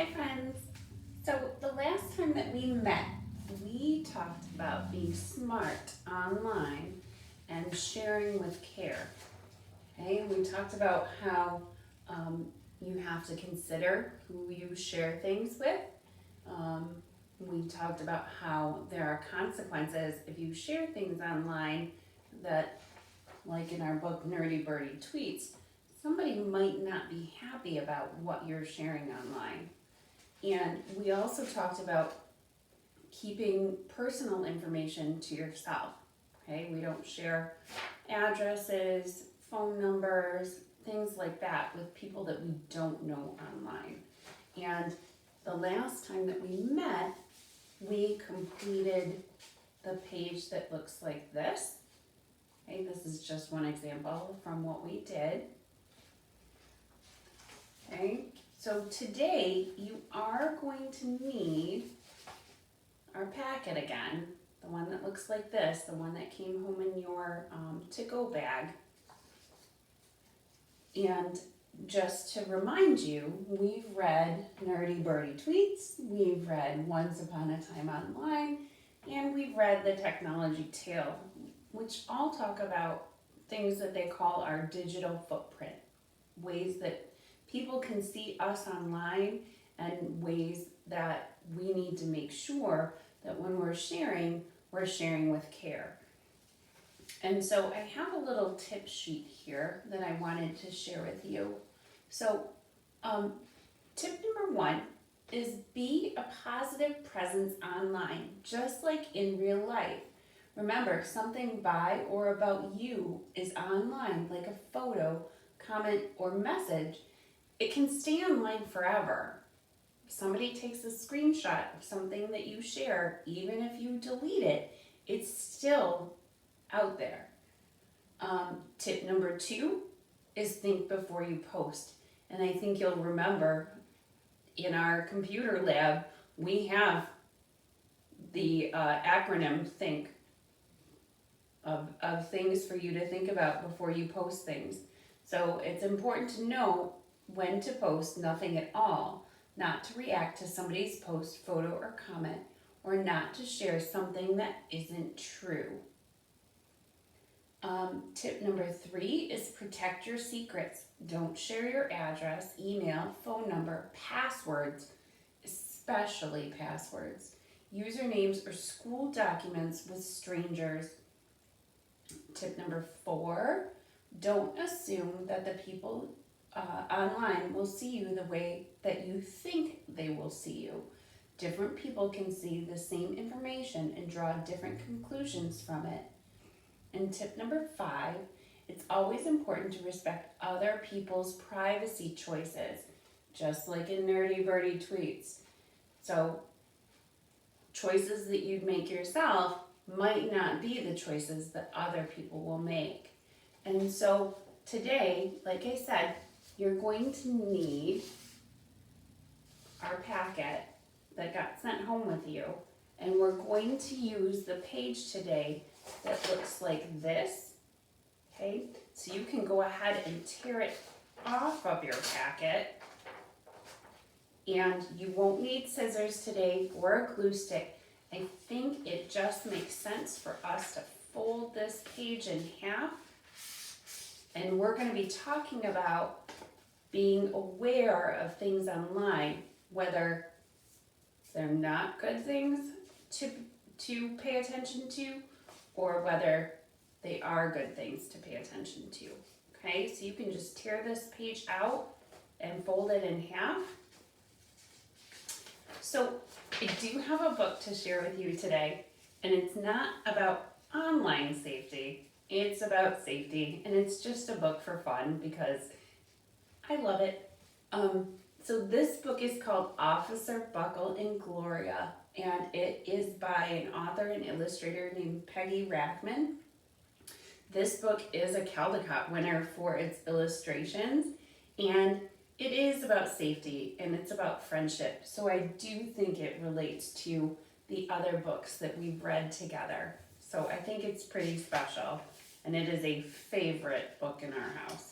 Hi friends. So the last time that we met, we talked about being smart online and sharing with care. Okay, we talked about how you have to consider who you share things with. Um, we talked about how there are consequences if you share things online that, like in our book Nerdy Birdie Tweets, somebody might not be happy about what you're sharing online. And we also talked about keeping personal information to yourself. Okay, we don't share addresses, phone numbers, things like that with people that we don't know online. And the last time that we met, we completed the page that looks like this. Okay, this is just one example from what we did. Okay, so today you are going to need our packet again, the one that looks like this, the one that came home in your to-go bag. And just to remind you, we've read Nerdy Birdie Tweets, we've read Once Upon a Time Online, and we've read The Technology Tale, which all talk about things that they call our digital footprint, ways that people can see us online and ways that we need to make sure that when we're sharing with care. And so I have a little tip sheet here that I wanted to share with you. So tip number 1 is be a positive presence online, just like in real life. Remember, something by or about you is online, like a photo, comment, or message. It can stay online forever. If somebody takes a screenshot of something that you share, even if you delete it, it's still out there. Tip number 2 is think before you post. And I think you'll remember in our computer lab, we have the acronym THINK of things for you to think about before you post things. So it's important to know when to post nothing at all, not to react to somebody's post, photo, or comment, or not to share something that isn't true. Tip number 3 is protect your secrets. Don't share your address, email, phone number, passwords, especially passwords, usernames, or school documents with strangers. Tip number 4, don't assume that the people online will see you the way that you think they will see you. Different people can see the same information and draw different conclusions from it. And tip number 5, it's always important to respect other people's privacy choices, just like in Nerdy Birdie Tweets. So choices that you'd make yourself might not be the choices that other people will make. And so today, like I said, you're going to need our packet that got sent home with you, and we're going to use the page today that looks like this. Okay, so you can go ahead and tear it off of your packet, and you won't need scissors today or a glue stick. I think it just makes sense for us to fold this page in half, and we're going to be talking about being aware of things online, whether they're not good things to pay attention to, or whether they are good things to pay attention to. Okay, so you can just tear this page out and fold it in half. So I do have a book to share with you today, and it's not about online safety, it's about safety, and it's just a book for fun because I love it. So this book is called Officer Buckle and Gloria, and it is by an author and illustrator named Peggy Rackman. This book is a Caldecott winner for its illustrations, and it is about safety and it's about friendship. So I do think it relates to the other books that we've read together. So I think it's pretty special, and it is a favorite book in our house.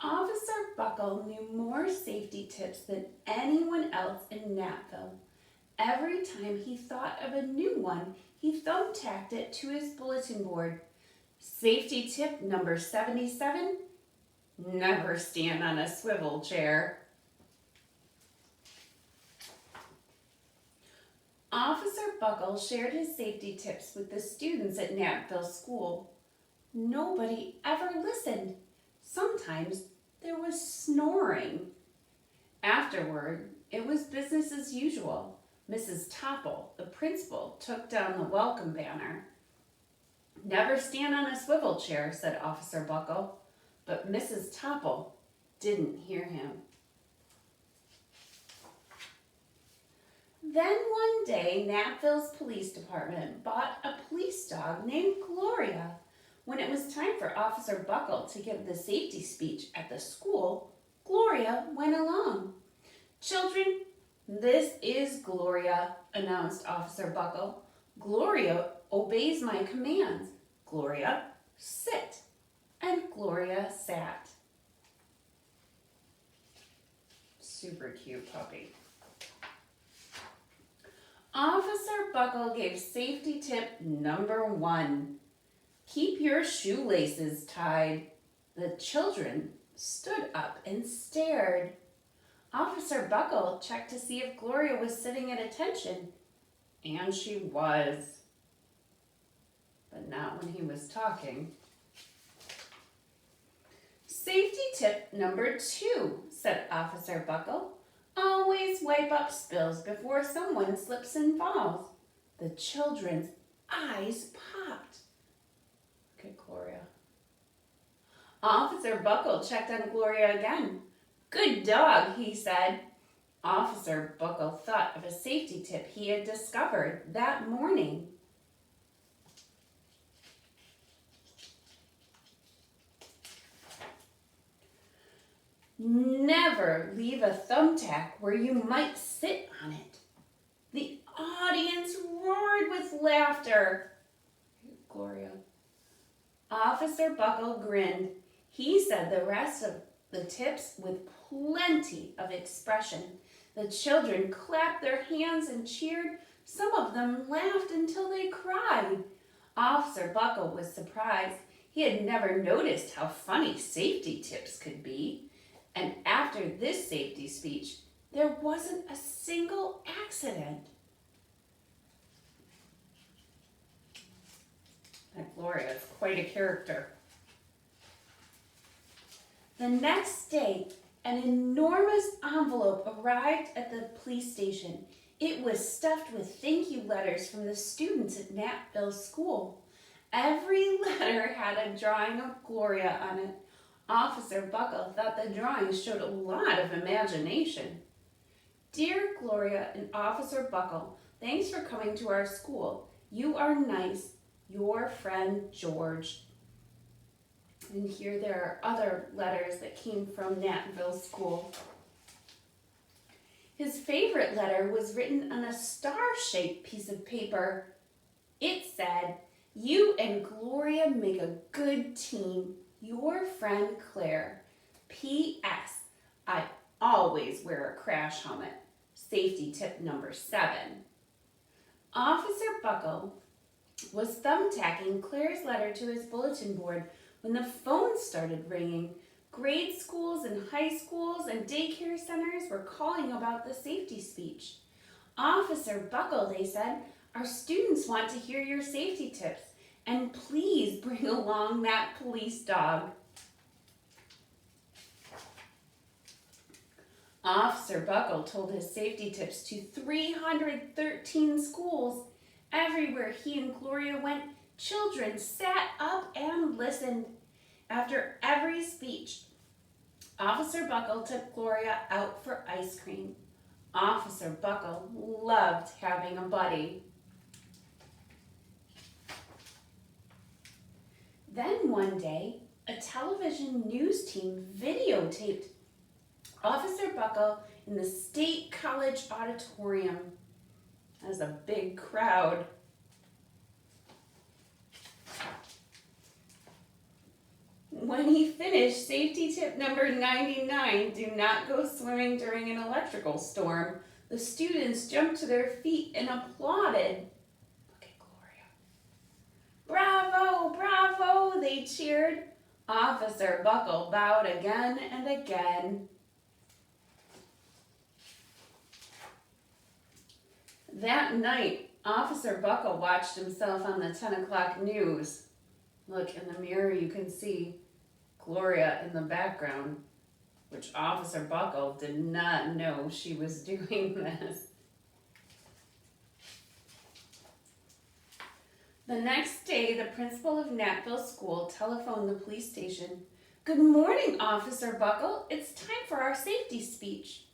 Officer Buckle knew more safety tips than anyone else in Natville. Every time he thought of a new one, he thumbtacked it to his bulletin board. Safety tip number 77, never stand on a swivel chair. Officer Buckle shared his safety tips with the students at Natville School. Nobody ever listened. Sometimes there was snoring. Afterward, it was business as usual. Mrs. Topple, the principal, took down the welcome banner. Never stand on a swivel chair, said Officer Buckle, but Mrs. Topple didn't hear him. Then one day, Natville's police department bought a police dog named Gloria. When it was time for Officer Buckle to give the safety speech at the school, Gloria went along. Children, this is Gloria, announced Officer Buckle. Gloria obeys my commands. Gloria, sit. And Gloria sat. Super cute puppy. Officer Buckle gave safety tip number 1. Keep your shoelaces tied. The children stood up and stared. Officer Buckle checked to see if Gloria was sitting at attention, and she was. But not when he was talking. Safety tip number 2, said Officer Buckle. Always wipe up spills before someone slips and falls. The children's eyes popped. Look at Gloria. Officer Buckle checked on Gloria again. Good dog, he said. Officer Buckle thought of a safety tip he had discovered that morning. Never leave a thumbtack where you might sit on it. The audience roared with laughter. Gloria. Officer Buckle grinned. He said the rest of the tips with plenty of expression. The children clapped their hands and cheered. Some of them laughed until they cried. Officer Buckle was surprised. He had never noticed how funny safety tips could be. And after this safety speech, there wasn't a single accident. That Gloria is quite a character. The next day, an enormous envelope arrived at the police station. It was stuffed with thank you letters from the students at Natville School. Every letter had a drawing of Gloria on it. Officer Buckle thought the drawings showed a lot of imagination. Dear Gloria and Officer Buckle, thanks for coming to our school. You are nice. Your friend, George. And here there are other letters that came from Natville School. His favorite letter was written on a star-shaped piece of paper. It said, you and Gloria make a good team. Your friend Claire. P.S. I always wear a crash helmet. Safety tip number 7. Officer Buckle was thumbtacking Claire's letter to his bulletin board when the phone started ringing. Grade schools and high schools and daycare centers were calling about the safety speech. Officer Buckle, they said, our students want to hear your safety tips. And please bring along that police dog. Officer Buckle told his safety tips to 313 schools. Everywhere he and Gloria went, children sat up and listened. After every speech, Officer Buckle took Gloria out for ice cream. Officer Buckle loved having a buddy. Then one day, a television news team videotaped Officer Buckle in the State College auditorium. That was a big crowd. When he finished, safety tip number 99, do not go swimming during an electrical storm. The students jumped to their feet and applauded. Look at Gloria. Bravo, bravo, they cheered. Officer Buckle bowed again and again. That night, Officer Buckle watched himself on the 10 o'clock news. Look, in the mirror you can see Gloria in the background, which Officer Buckle did not know she was doing this. The next day, the principal of Knappville School telephoned the police station. Good morning, Officer Buckle. It's time for our safety speech.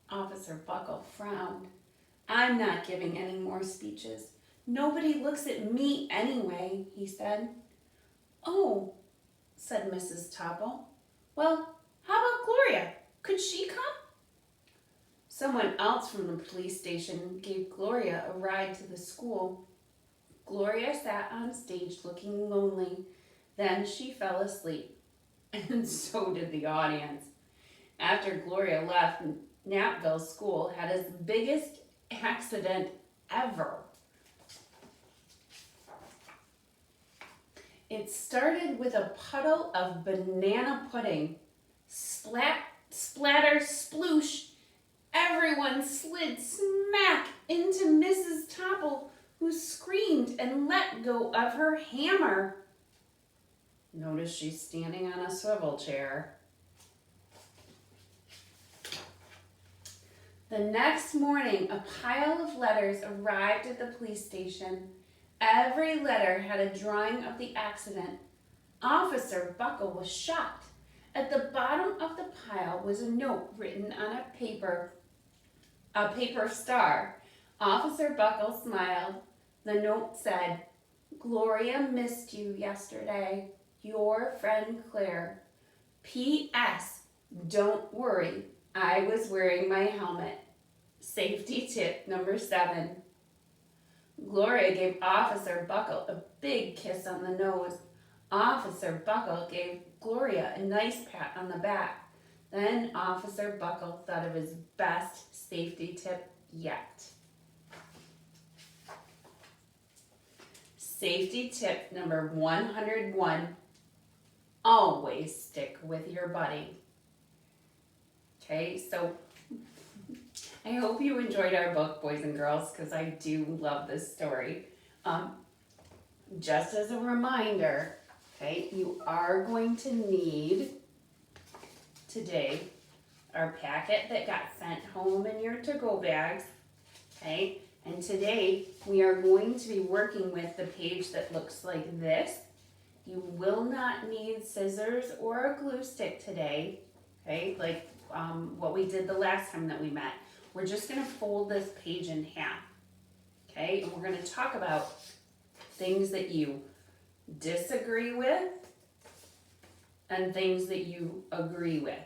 Officer Buckle frowned. I'm not giving any more speeches. Nobody looks at me anyway, he said. Oh, said Mrs. Topple. Well, how about Gloria? Could she come? Someone else from the police station gave Gloria a ride to the school. Gloria sat on stage looking lonely. Then she fell asleep, and so did the audience. After Gloria left, Knappville School had its biggest accident ever. It started with a puddle of banana pudding. Splat, splatter, sploosh. Everyone slid smack into Mrs. Topple, who screamed and let go of her hammer. Notice she's standing on a swivel chair. The next morning, a pile of letters arrived at the police station. Every letter had a drawing of the accident. Officer Buckle was shocked. At the bottom of the pile was a note written on a paper star. Officer Buckle smiled. The note said, Gloria missed you yesterday. Your friend Claire. P.S. Don't worry. I was wearing my helmet. Safety tip number 7. Gloria gave Officer Buckle a big kiss on the nose. Officer Buckle gave Gloria a nice pat on the back. Then Officer Buckle thought of his best safety tip yet. Safety tip number 101. Always stick with your buddy. Okay, so I hope you enjoyed our book, boys and girls, because I do love this story. Just as a reminder, okay, you are going to need today our packet that got sent home in your to-go bags, okay? And today we are going to be working with the page that looks like this. You will not need scissors or a glue stick today, okay? Like what we did the last time that we met. We're just gonna fold this page in half, okay? And we're gonna talk about things that you disagree with and things that you agree with,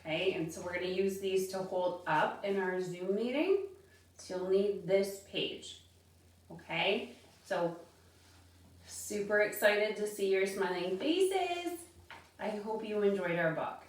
okay? And so we're gonna use these to hold up in our Zoom meeting. So you'll need this page, okay? So super excited to see your smiling faces. I hope you enjoyed our book.